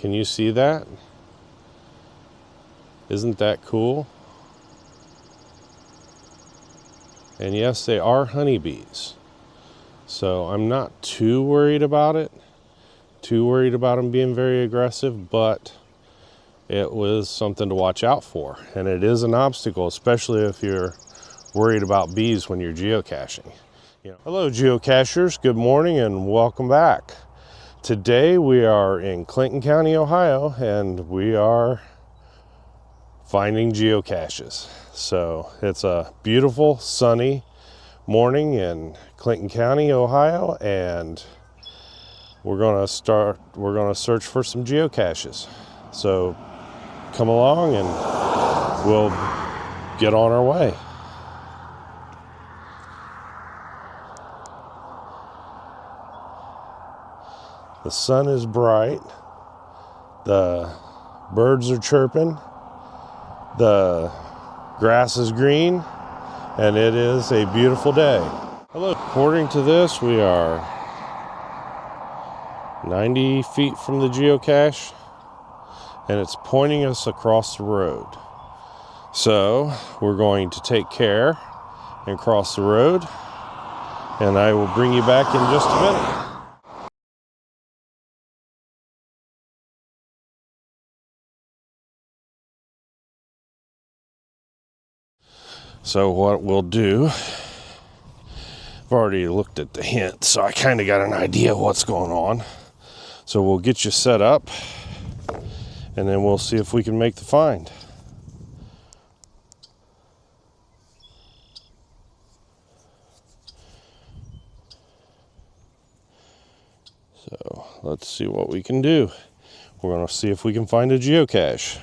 Can you see that? Isn't that cool? And yes, they are honeybees. So I'm not too worried about it. Too worried about them being very aggressive, but it was something to watch out for. And it is an obstacle, especially if you're worried about bees when you're geocaching. Hello geocachers, good morning and welcome back. Today we are in Clinton County, Ohio, and we are finding geocaches. So it's a beautiful sunny morning in Clinton County, Ohio, and we're gonna search for some geocaches. So come along and we'll get on our way. The sun is bright, the birds are chirping, the grass is green, and it is a beautiful day. Hello. According to this, we are 90 feet from the geocache, and it's pointing us across the road. So we're going to take care and cross the road, and I will bring you back in just a minute. So what we'll do, I've already looked at the hint, so I kind of got an idea of what's going on. So we'll get you set up, and then we'll see if we can make the find. So let's see what we can do. We're going to see if we can find a geocache.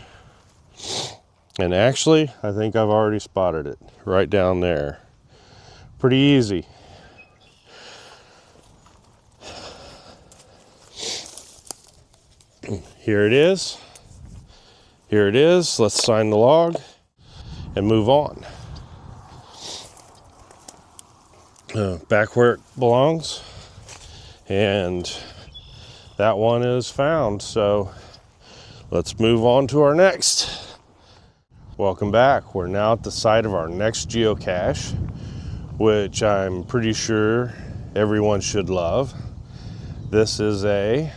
And actually, I think I've already spotted it right down there. Pretty easy. Here it is. Here it is. Let's sign the log and move on. Back where it belongs. And that one is found. So let's move on to our next. Welcome back. We're now at the site of our next geocache, which I'm pretty sure everyone should love. This is a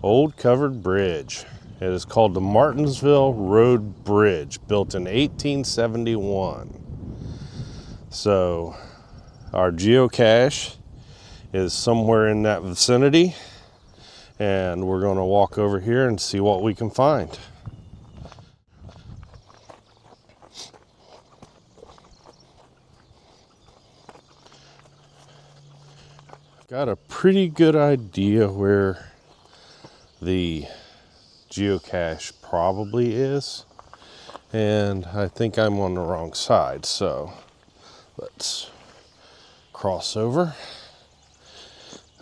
old covered bridge. It is called the Martinsville Road Bridge, built in 1871. So our geocache is somewhere in that vicinity, and we're going to walk over here and see what we can find. Got a pretty good idea where the geocache probably is, and I think I'm on the wrong side, so let's cross over.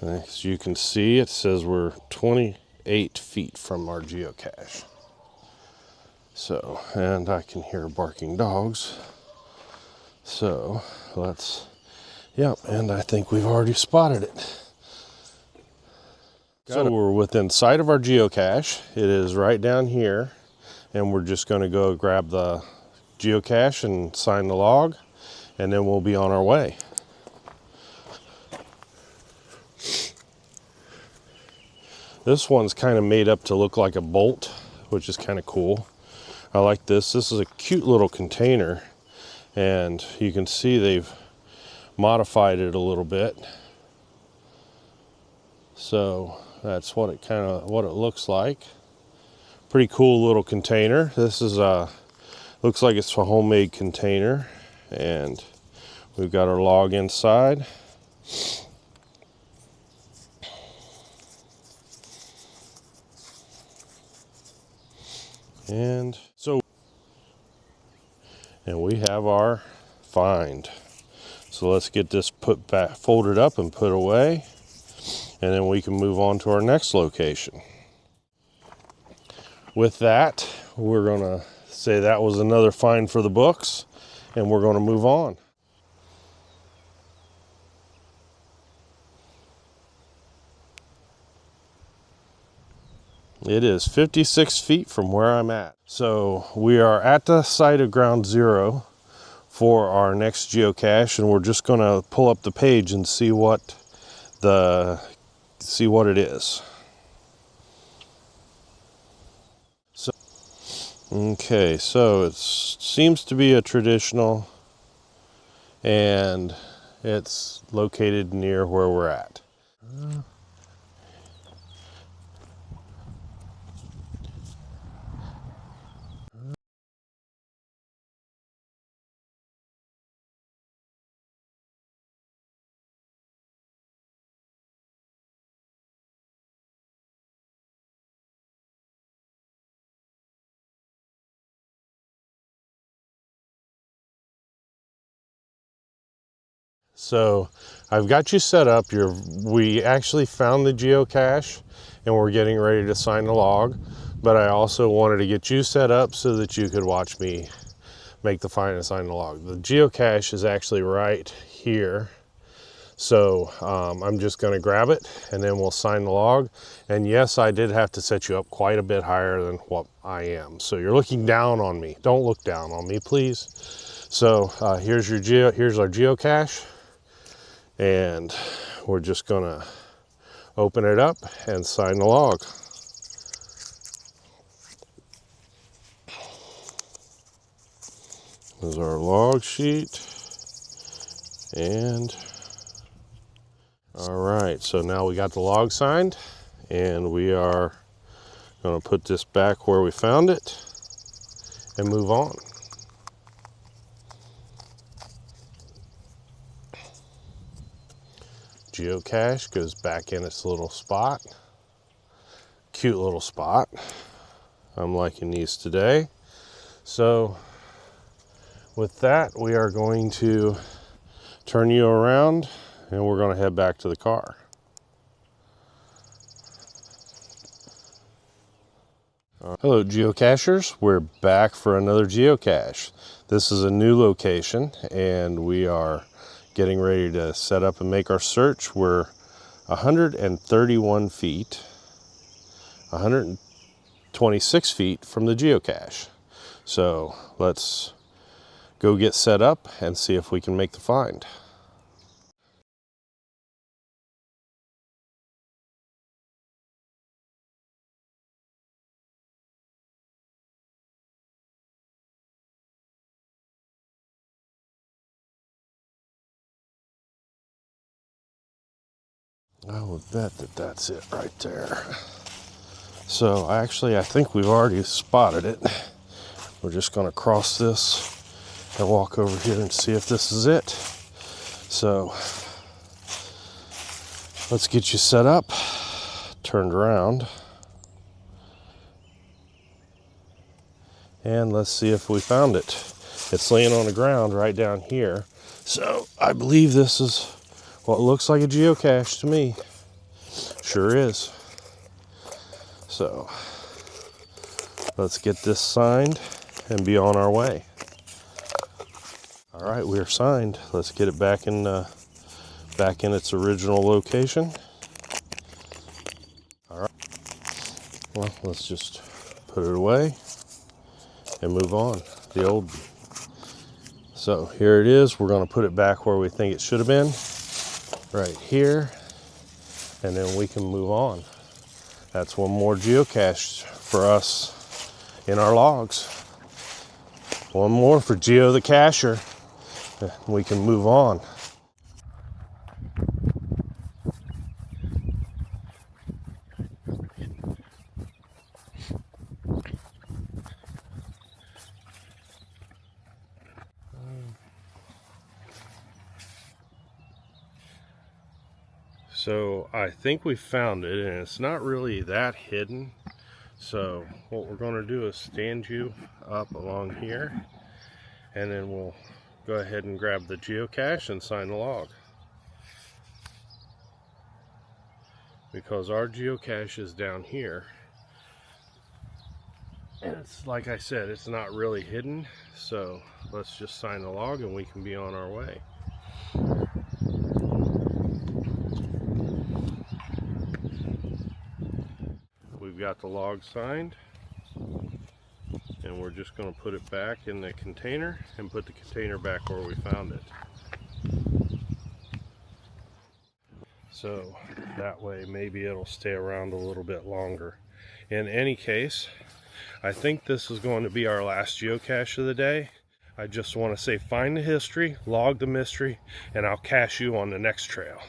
As you can see, it says we're 28 feet from our geocache. So, and I can hear barking dogs. So let's, yep, and I think we've already spotted it. So we're within sight of our geocache. It is right down here, and we're just going to go grab the geocache and sign the log, and then we'll be on our way. This one's kind of made up to look like a bolt, which is kind of cool. I like this. This is a cute little container, and you can see they've modified it a little bit. So that's what it looks like. Pretty cool little container. This is looks like it's a homemade container, and we've got our log inside. And we have our find. So let's get this put back, folded up and put away, and then we can move on to our next location. With that, we're gonna say that was another find for the books, and we're gonna move on. It is 56 feet from where I'm at. So we are at the site of ground zero for our next geocache, and we're just gonna pull up the page and see what it is. So, okay, so it seems to be a traditional, and it's located near where we're at. So I've got you set up. We actually found the geocache and we're getting ready to sign the log, but I also wanted to get you set up so that you could watch me make the find and sign the log. The geocache is actually right here. So I'm just gonna grab it and then we'll sign the log. And yes, I did have to set you up quite a bit higher than what I am. So you're looking down on me. Don't look down on me, please. So here's our geocache. And we're just gonna open it up and sign the log. There's our log sheet. And all right, so now we got the log signed and we are gonna put this back where we found it and move on. Geocache goes back in its little spot. Cute little spot. I'm liking these today. So with that, we are going to turn you around and we're going to head back to the car. Hello geocachers, we're back for another geocache. This is a new location and we are getting ready to set up and make our search. We're 131 feet, 126 feet from the geocache. So let's go get set up and see if we can make the find. I would bet that that's it right there. So I think we've already spotted it. We're just gonna cross this and walk over here and see if this is it. So let's get you set up, turned around, and let's see if we found it. It's laying on the ground right down here. So I believe this is what looks like a geocache to me. Sure is. So let's get this signed and be on our way. All right, we're signed. Let's get it back in its original location. All right. Well, let's just put it away and move on. So here it is. We're going to put it back where we think it should have been, right here, and then we can move on. That's one more geocache for us in our logs. One more for Geo the Cacher. We can move on. So I think we found it, and it's not really that hidden. So what we're going to do is stand you up along here, and then we'll go ahead and grab the geocache and sign the log. Because our geocache is down here. And it's like I said, it's not really hidden. So let's just sign the log and we can be on our way. We've we've got the log signed, and we're just going to put it back in the container and put the container back where we found it. So that way maybe it'll stay around a little bit longer. In any case, I think this is going to be our last geocache of the day. I just want to say find the history, log the mystery, and I'll cache you on the next trail.